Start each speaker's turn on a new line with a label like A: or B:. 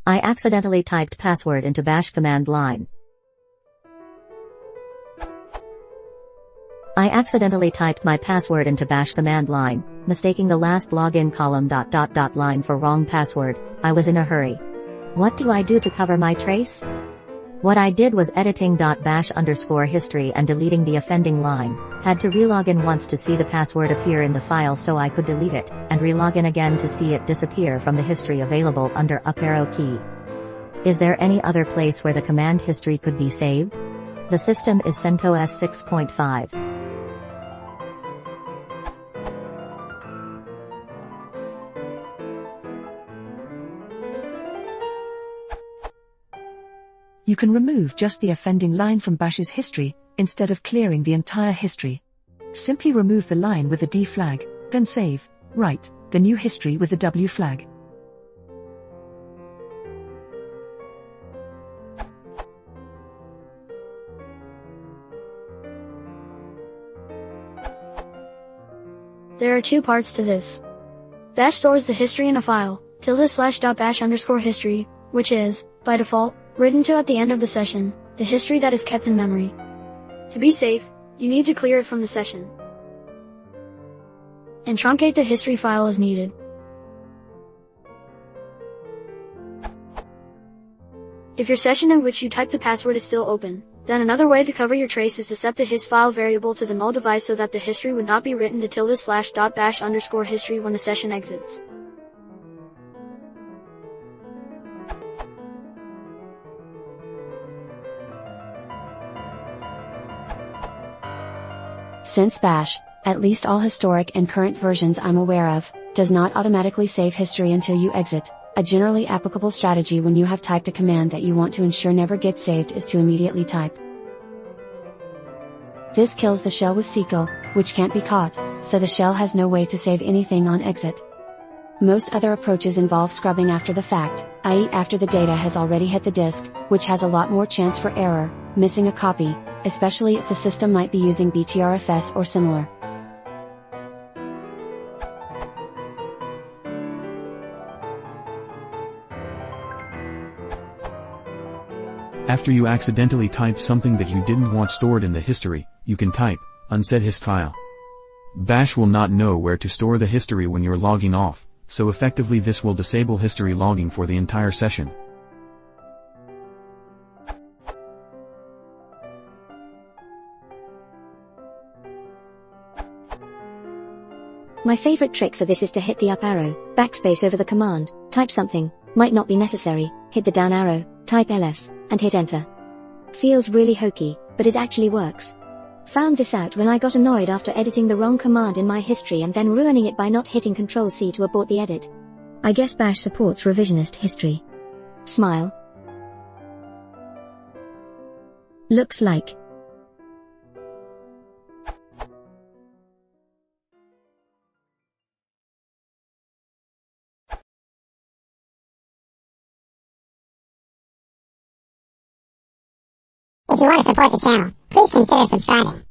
A: I accidentally typed password into bash command line. I accidentally typed my password into bash command line, mistaking the last login column ... line for wrong password. I was in a hurry. What do I do to cover my trace? What I did was editing .bash_history and deleting the offending line. Had to relog in once to see the password appear in the file so I could delete it, and relog in again to see it disappear from the history available under up arrow key. Is there any other place where the command history could be saved? The system is CentOS 6.5.
B: You can remove just the offending line from Bash's history, instead of clearing the entire history. Simply remove the line with the D flag, then save, write, the new history with the W flag.
C: There are two parts to this. Bash stores the history in a file, ~bash_history, which is, by default, written to at the end of the session, the history that is kept in memory. To be safe, you need to clear it from the session and truncate the history file as needed. If your session in which you type the password is still open, then another way to cover your trace is to set the his file variable to the null device so that the history would not be written to ~bash_history when the session exits.
D: Since Bash, at least all historic and current versions I'm aware of, does not automatically save history until you exit, a generally applicable strategy when you have typed a command that you want to ensure never gets saved is to immediately type. This kills the shell with SQL, which can't be caught, so the shell has no way to save anything on exit. Most other approaches involve scrubbing after the fact, i.e. after the data has already hit the disk, which has a lot more chance for error, missing a copy, especially if the system might be using BTRFS or similar.
E: After you accidentally type something that you didn't want stored in the history, you can type, unset hist file. Bash will not know where to store the history when you're logging off, so effectively this will disable history logging for the entire session.
F: My favorite trick for this is to hit the up arrow, backspace over the command, type something, might not be necessary, hit the down arrow, type ls, and hit enter. Feels really hokey, but it actually works. Found this out when I got annoyed after editing the wrong command in my history and then ruining it by not hitting Ctrl+C to abort the edit. I guess Bash supports revisionist history. Smile. Looks like.
G: If you want to support the channel, please consider subscribing.